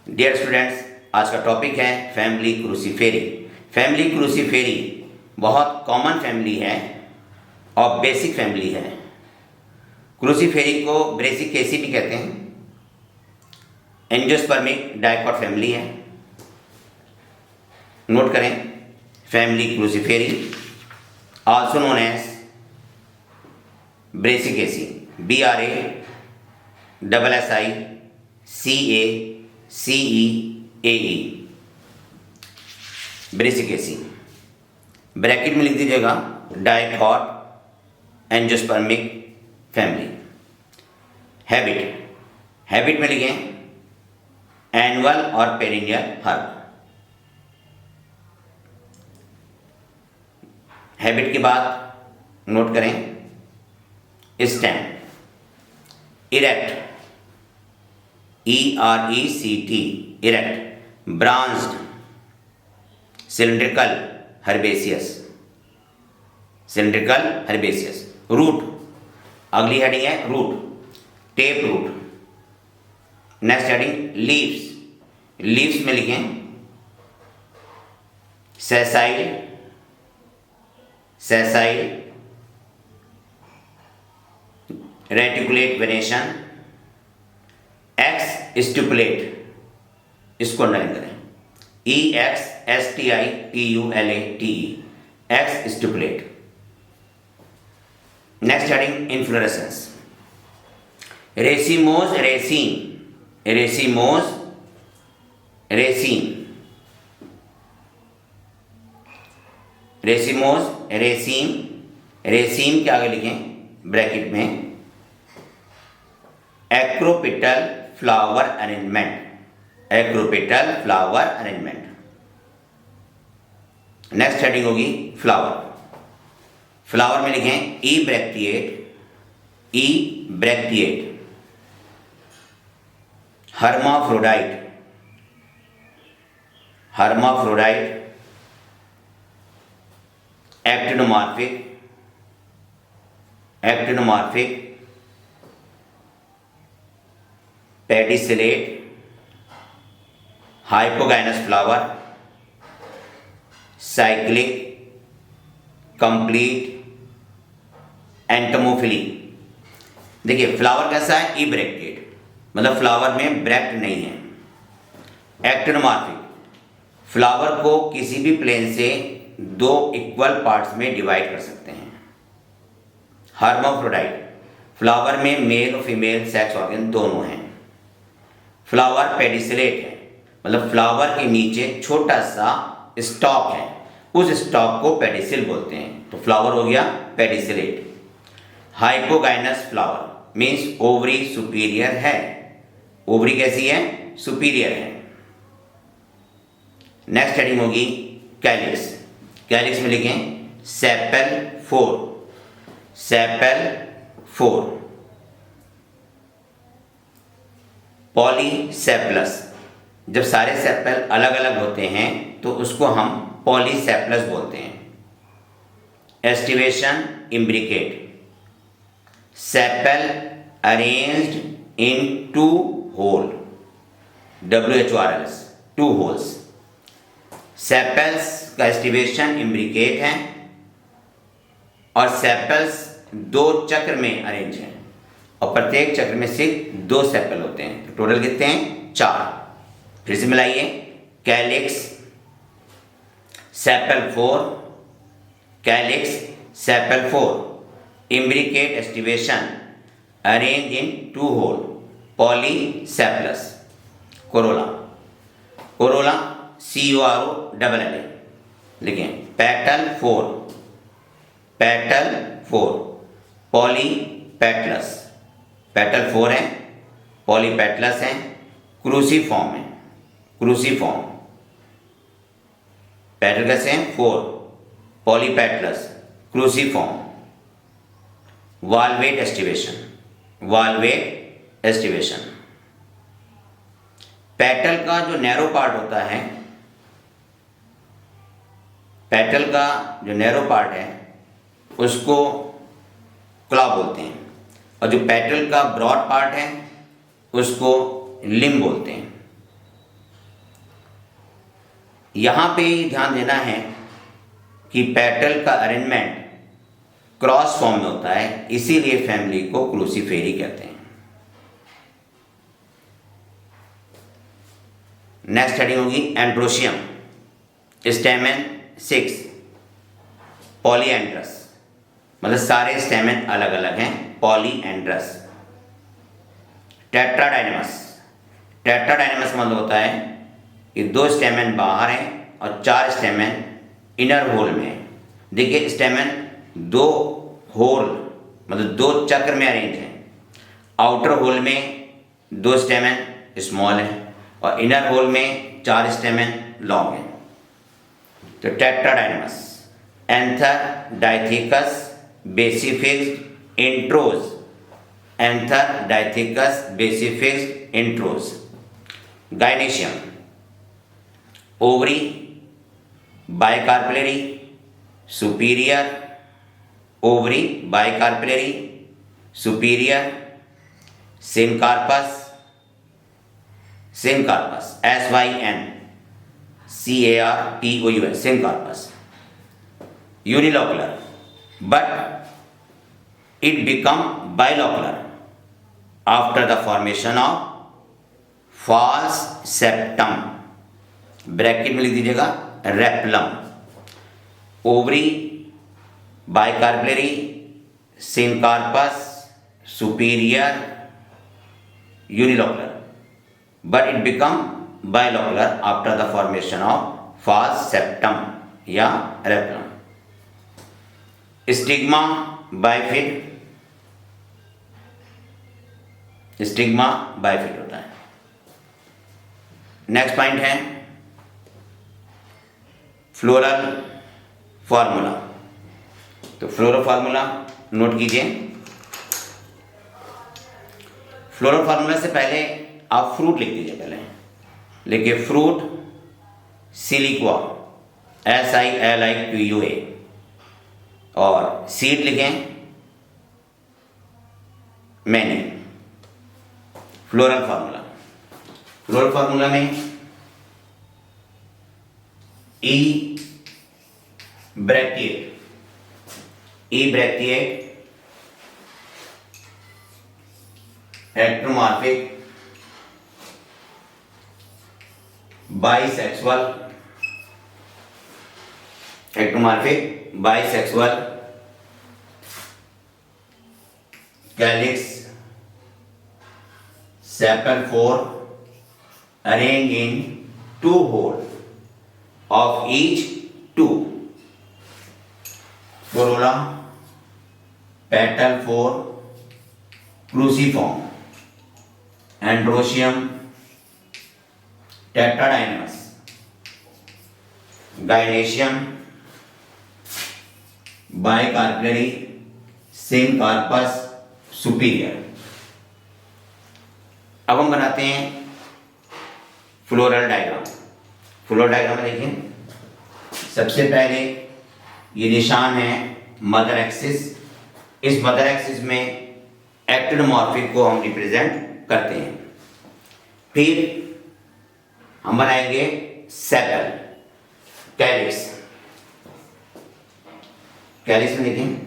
Dear students, आज का topic है फैमिली क्रूसीफेरी। फैमिली क्रूसीफेरी बहुत कॉमन फैमिली है और बेसिक फैमिली है। क्रूसीफेरी को ब्रेसिकेसी भी कहते हैं। एंजियोस्पर्मिक डाइकॉट फैमिली है। नोट करें, family cruciferae also known as brassicaceae, BRASSICACE brassicaceae. Bracket में लिख दीजिएगा डाइकॉट एंजियोस्पर्मिक फैमिली। हैबिट में लिखें एनुअल और पेरिनियल हर्ब। हैबिट के बाद नोट करें stem, erect ERECT erect, branched, cylindrical herbaceous, root, अगली हेडिंग है root, tap root. Next heading leaves में लिखें sessile, reticulate venation, exstipulate, इसको अंडरलाइन करें EXSTIPULATE, exstipulate. Next heading inflorescence, racemose raceme के आगे लिखें ब्रैकेट में acropetal flower arrangement. Next heading होगी फ्लावर में लिखें ebracteate, hermaphrodite, actinomorphic, pedicellate, hypogynous flower, cyclic, complete, entomophily. देखिए फ्लावर कैसा है, ई ब्रैक्टिएट, मतलब फ्लावर में ब्रैक्ट नहीं है। एक्टिनोमॉर्फिक, फ्लावर को किसी भी प्लेन से दो इक्वल पार्ट्स में डिवाइड कर सकते हैं। हर्माफ्रोडाइट, फ्लावर में मेल और फीमेल सेक्स ऑर्गन दोनों हैं। फ्लावर पेडिसिलेट है, मतलब फ्लावर के नीचे छोटा सा स्टॉक है, उस स्टॉक को पेडिसिल बोलते हैं, तो फ्लावर हो गया pedicellate. Hypogynous flower means ovary superior है, ओवरी कैसी है, सुपीरियर है। नेक्स्ट हेडिंग होगी कैलिक्स में लिखें सेपल फोर, पॉलीसेप्लस, जब सारे सेपल अलग अलग होते हैं तो उसको हम पॉलीसेप्लस बोलते हैं। Aestivation imbricate, sepal arranged in two whorl, WHORLS, 2 whorls. Sepals का एस्टिवेशन इम्ब्रिकेट है और सेपल्स 2 चक्र में अरेंज हैं और प्रत्येक चक्र में सिर्फ 2 सेपल होते हैं, तो टोटल कितने हैं, 4। फिर से मिलाइए, calyx sepal 4, imbricate aestivation arrange in 2 whorl, polysepalous. Corolla COROLLA लिखें पेटल 4, पॉलीपेटलस, पेटल 4 है, पॉलीपेटलस है, क्रूसीफॉर्म है, पेटल कैसे हैं, 4, polypetalous, cruciform. Valvate aestivation, petal का जो नैरो पार्ट होता है, उसको क्लॉ बोलते हैं, और जो पेटल का ब्रॉड पार्ट है उसको लिम्ब बोलते हैं। यहाँ पे ध्यान देना है कि पेटल का अरेंजमेंट क्रॉस फॉर्म में होता है, इसीलिए फैमिली को क्रूसीफेरी कहते हैं। नेक्स्ट हेडिंग होगी एंड्रोशियम, स्टेमेन 6, पॉलीएंड्रस, मतलब सारे स्टेमेन अलग अलग हैं, पॉलीएंड्रस। टेट्राडाइनमस, टेट्राडाइनमस मतलब होता है कि 2 स्टेमेन बाहर हैं और 4 स्टेमेन इनर होल में है। देखिए स्टेमेन 2 होल मतलब 2 चक्र में अरेंज हैं। आउटर होल में 2 स्टेमेन स्मॉल हैं और इनर होल में 4 स्टेमेन लॉन्ग हैं। तो tetradynamous. Anther dithecous basifixed introrse, anther dithecous basifixed introrse. Gynoecium, ovary, bicarpellary, superior, ovary bicarpellary, superior, syncarpous, syncarpous SYNCARPOUS, syncarpous. Unilocular, but it become bilocular after the formation of false septum, bracket में लिख दीजिएगा replum. Ovary, bicarpellary, syncarpous, superior, unilocular, but it become bilocular after the formation of false septum या replum. Stigma bifid, stigma bifid होता है। Next point है floral formula. तो floral formula नोट कीजिए। फ्लोरल फार्मूला से पहले आप फ्रूट लिख दीजिए। पहले लिखिए फ्रूट सिलिक्वा SILIQUA और सीड लिखें मैंने। फ्लोरल फार्मूला, फ्लोरल फार्मूला में ebracteate heteromorphic bisexual, heteromorphic bisexual calyx sepal 4 arrange in 2 whorl of each 2 corolla, petal 4 cruciform, androecium, tetradienous, gynoecium, bicarpillary, syncarpus superior। अब हम बनाते हैं फ्लोरल डायग्राम। फ्लोरल डायग्राम में देखिए सबसे पहले ये निशान है मदर एक्सिस। इस मदर एक्सिस में एक्टिनोमॉर्फिक को हम रिप्रेजेंट करते हैं। फिर हम बनाएंगे सेपल, कैलिक्स। कैलिक्स में देखें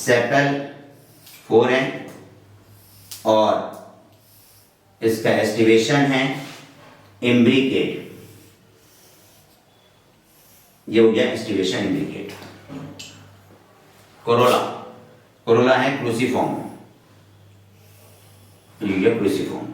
सेपल 4 है और इसका एस्टिवेशन है इम्ब्रिकेट। ये हो गया एस्टिवेशन इम्ब्रिकेट। कोरोला, कोरोला है क्रूसीफॉर्म, ये हो गया cruciform.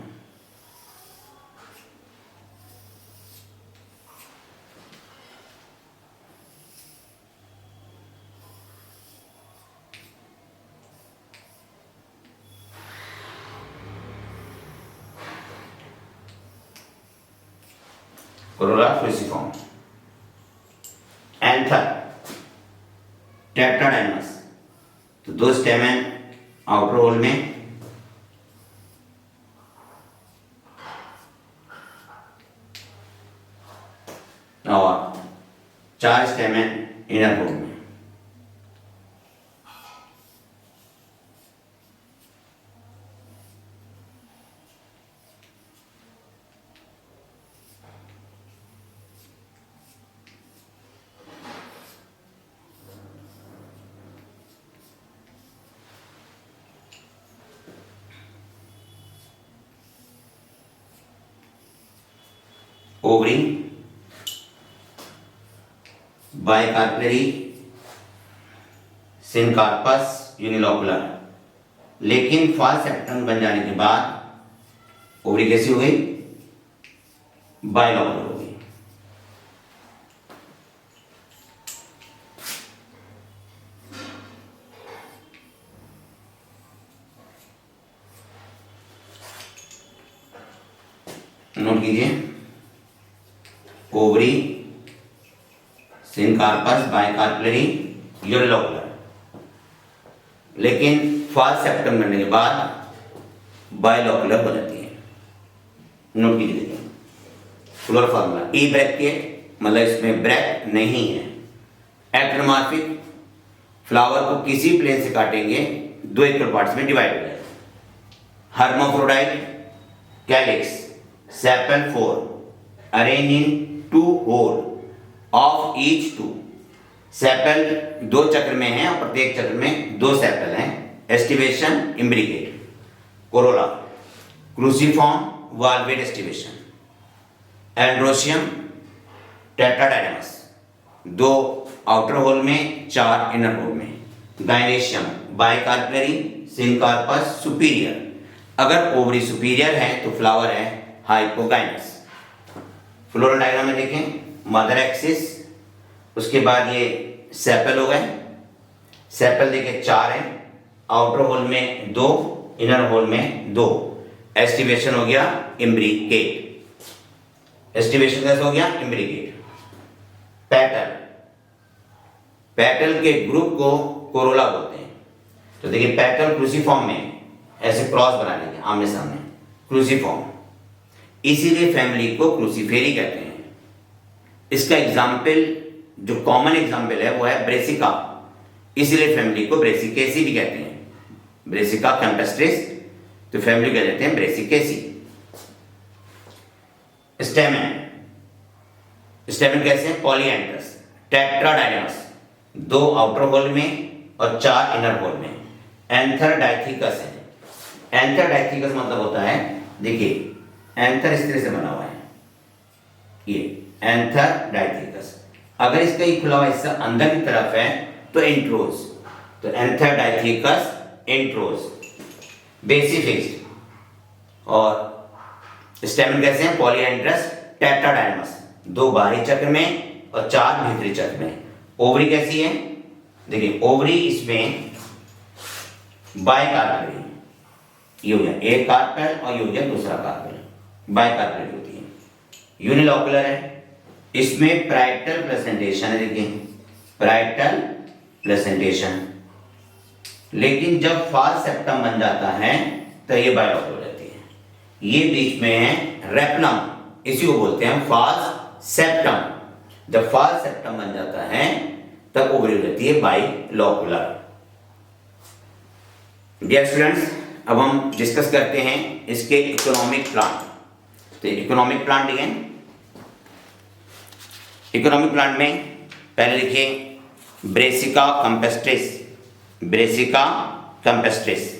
Corolla cruciform. Anther tetradynamous, तो 2 स्टेमेन आउटर होल में और 4 स्टेमेन इनर होल में। Ovary, bicarpellary, syncarpous, unilocular. लेकिन फॉल्स सेप्टम बन जाने के बाद ओवरी कैसी हो गई? बाइलोकुलर हो गई। नोट कीजिए, ओवरी, सिनकार्पस, बाइकार्परी, यूनिलोकुलर। लेकिन फॉल्स सेप्टम बनने के बाद बाइलोकुलर हो जाती है। नोट कीजिए, देखिए फ्लोर फार्मूला, ई ब्रैकेट मतलब इसमें ब्रैक नहीं है। एक्टोमॉर्फिक, फ्लावर को किसी प्लेन से काटेंगे दो इक्वल पार्ट्स में डिवाइड हो जाएगा। Hermaphrodite, calyx, sepal 4, arrange in 2 whorl of each 2। Sepal 2 चक्र में है और प्रत्येक चक्र में 2 सेपल हैं। Aestivation, imbricate, corolla, cruciform, valvate aestivation, androecium, tetradynamous, 2 outer whorl में, 4 इनर होल में। Gynoecium, bicarpellary, syncarpous, superior. अगर ओवरी सुपीरियर है तो फ्लावर है हाइपोगाइनस। फ्लोरल डायग्राम में देखें, मदर एक्सिस, उसके बाद ये सेपल हो गए। सेपल देखिए 4 है, आउटर होल में 2, इनर होल में 2। एस्टिवेशन हो गया इम्ब्रिकेट। एस्टिवेशन कैसे हो गया? इम्ब्रिकेट। पेटल, पेटल के ग्रुप को कोरोला बोलते हैं। तो देखिए पेटल क्रूसीफॉर्म में ऐसे क्रॉस बना लेंगे आमने सामने, क्रूसीफॉर्म, इसीलिए फैमिली को क्रूसीफेरी कहते हैं। इसका एग्जाम्पल जो कॉमन एग्जाम्पल है वो है ब्रेसिका, इसीलिए फैमिली को ब्रेसिकेसी भी कहते हैं। ब्रेसिका कैम्पेस्ट्रिस, तो फैमिली कह देते हैं ब्रेसिकेसी। स्टेमन, स्टेमन कैसे है? पॉलीएंड्रस, टेट्राडाइनमस, 2 आउटर होल में और 4 इनर होल में। एंथर डाइथिकस है। एंथर डाइथिकस मतलब होता है, देखिए एंथर इस तरह से बना हुआ है, ये एंथर डाइथिकस। अगर इसका ये खुला हुआ हिस्सा अंदर की तरफ है तो इंट्रोज, तो एंथर डाइथिकस इंट्रोज। बेसिफिक्स्ड और स्टेमन कैसे हैं? पॉलीएंड्रस, टेट्राडाइनमस, 2 बाहरी चक्र में और 4 भीतरी चक्र में। ओवरी कैसी है? देखिए ओवरी इसमें बाइकार्पेल, ये हो गया एक कार्पेल और ये हो गया दूसरा कार्पेल, बाइकार्पेल होती है। यूनिलोकुलर है, इसमें प्राइटल प्लेसेंटेशन है, देखिए प्राइटल प्लेसेंटेशन। लेकिन जब फॉल्स सेप्टम बन जाता है तो ये बाइलोकुलर हो जाती है। ये बीच में है रेपलम, इसी को बोलते हैं फॉल्स सेप्टम। जब फॉल्स सेप्टम बन जाता है तब ओवरी हो जाती है बाइलोकुलर। डियर स्टूडेंट्स, अब हम डिस्कस करते हैं इसके इकोनॉमिक प्लांट। तो इकोनॉमिक प्लांट लिखें। इकोनॉमिक प्लांट में पहले लिखिए Brassica campestris, brassica campestris.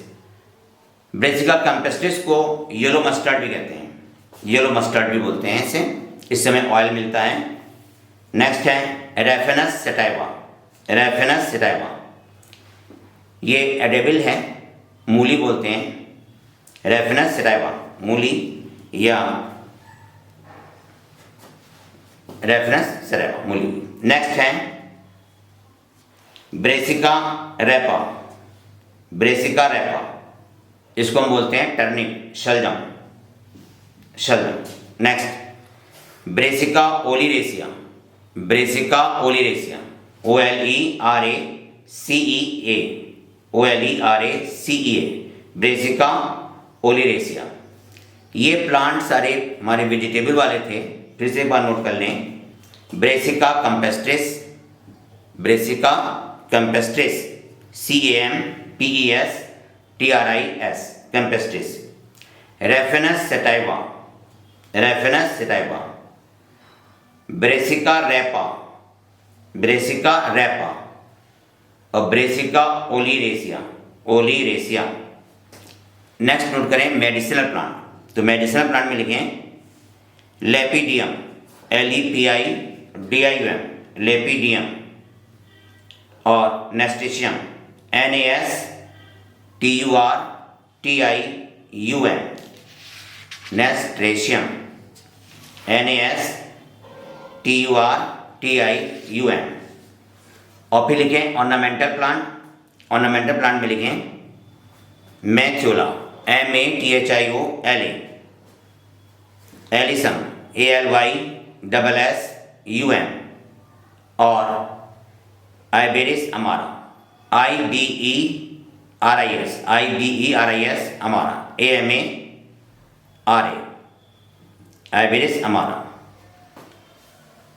Brassica campestris को येलो मस्टर्ड भी कहते हैं, येलो मस्टर्ड भी बोलते हैं इसे, इस समय ऑयल मिलता है। नेक्स्ट है रेफेनस सेटाइवा, रेफेनस सेटाइवा, ये एडेबल है, मूली बोलते हैं। रेफेनस सेटाइवा मूली या रेफेनस सेटाइवा मूली। नेक्स्ट है ब्रेसिका रैपा, ब्रेसिका रैपा, इसको हम बोलते हैं टर्निप, शलजम, शलजम। Next Brassica oleracea, Brassica oleracea, OLERACEA, OLERACEA, Brassica oleracea. ये प्लांट सारे हमारे वेजिटेबल वाले थे, फिर से एक बार नोट कर लें। Brassica campestris, brassica campestris, CAMPESTRIS, campestris. Raphanus sativus, raphanus sativus. Brassica rapa, brassica rapa और brassica oleracea, oleracea. Next note करें मेडिसिनल प्लांट। तो मेडिसिनल प्लांट में लिखें लेपिडियम, LEPIDIUM, लेपिडियम, और नेस्टेशियम, NASTURTIUM, नेस्ट्रेशियम, NASTURTIUM। और फिर लिखें ऑर्नामेंटल प्लांट, ऑर्नामेंटल प्लांट में लिखें मैथ्योला, MATHIOLA, एलिसम, ALYSSUM, और आइबेरिस अमारा, IBERIS अमारा, AMARA, आइबेरिस अमारा।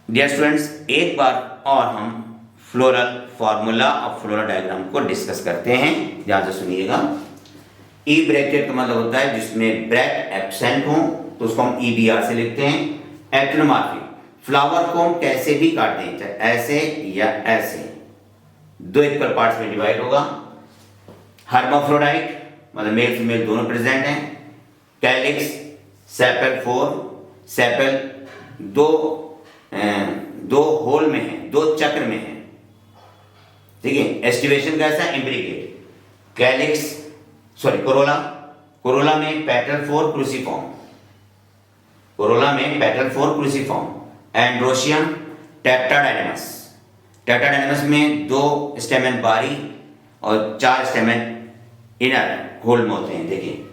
डियर स्टूडेंट्स, एक बार और हम फ्लोरल फार्मूला और फ्लोरल डायग्राम को डिस्कस करते हैं, ध्यान से सुनिएगा। ई ब्रैकेट का मतलब होता है जिसमें ब्रैक एब्सेंट हो तो उसको हम EBR से लिखते हैं। एक्टिनोमॉर्फिक, फ्लावर को हम कैसे भी काट दें, चाहे ऐसे या ऐसे, दो इक्वल पार्ट्स में डिवाइड होगा। हर्माफ्रोडाइट मतलब मेल फीमेल दोनों प्रेजेंट हैं। कैलिक्स, सेपल 4, सेपल दो होल में है, दो चक्र में है, ठीक है। एस्टिवेशन कैसा, इम्ब्रिकेट। कैलिक्स कोरोला, कोरोला में पेटल 4 क्रूसिफॉर्म, कोरोला में पेटल 4 क्रूसिफॉर्म। एंड्रोशियम, टेट्राडाइनमस, टेट्राडाइनमस में 2 स्टेमेन बाहरी और 4 स्टेमेन इनर होल में होते हैं। देखिए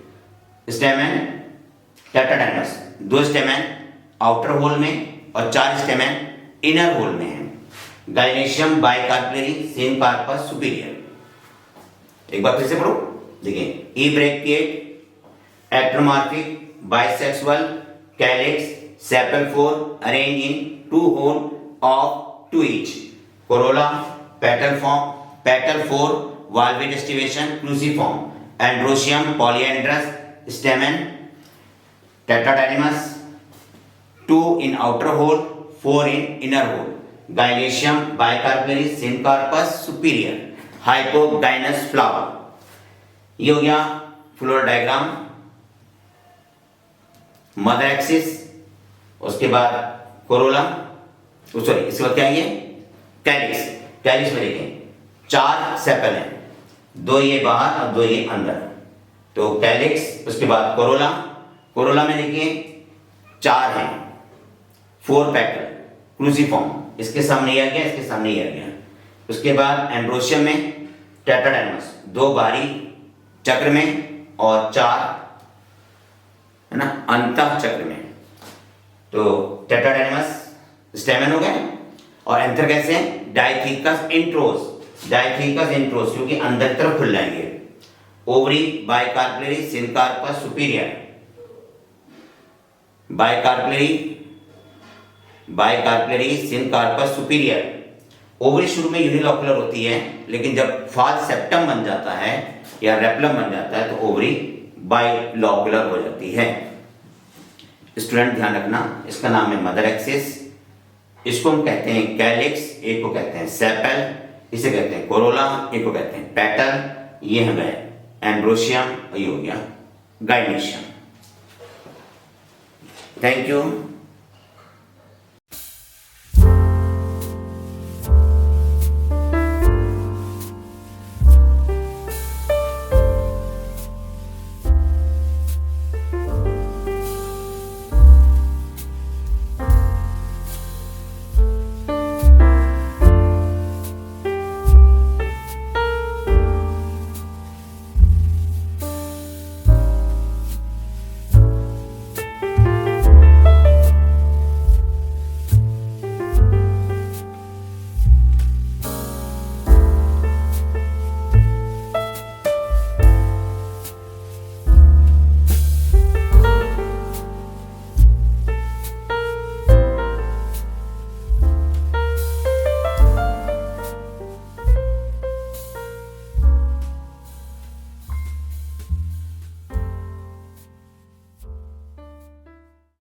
stamen tetradynamous, 2 stamen outer whorl में और 4 स्टेमेन इनर होल में है। Gynoecium bicarpellary, syncarpous superior. एक बार फिर से पढ़ो, देखिए ebracteate, actinomorphic, bisexual, calyx, sepal 4 arrange in 2 whorl of 2 each. Corolla, petal 4 valvate estivation cruciform. Androecium polyandrous, stamen tetradynamous, 2 in outer hole, 4 in inner hole. Gynoecium bicarpellary, syncarpus superior, hypogynous flower। ये हो गया floral diagram. Mother axis, उसके बाद Corolla, sorry इसके बाद क्या है, calyx. Calyx में देखें 4 सेपल हैं, 2 ये बाहर और 2 ये अंदर, तो कैलिक्स। उसके बाद कोरोला, कोरोला में देखिए 4 हैं, 4 पेटल क्रूसिफॉर्म, इसके सामने ये आ गया, इसके सामने ये आ गया। उसके बाद एंड्रोशियम में टेट्राडाइनमस, 2 बाहरी चक्र में और 4 है ना अंतः चक्र में, तो टेट्राडाइनमस स्टेमन हो गए। और एंथर कैसे हैं, डाइथिकस इंट्रोस, डाइथिकस इंट्रोस क्योंकि अंदर की तरफ खुल जाएंगे। Ovary bicarpellary, syncarpous superior, bicarpellary syncarpous superior. Ovary शुरू में यूनिलॉकुलर होती है, लेकिन जब फाल सेप्टम बन जाता है या रेप्लम बन जाता है तो ओवरी बाइलॉकुलर हो जाती है। स्टूडेंट ध्यान रखना, इसका नाम है मदर एक्सिस, इसको हम कहते हैं कैलिक्स, एक को कहते हैं सेपल, इसे कहते हैं कोरोला, एक को कहते हैं पेटल। ये हो गए एंड्रोशियम, ये हो गया गाइनेशियम। Thank you.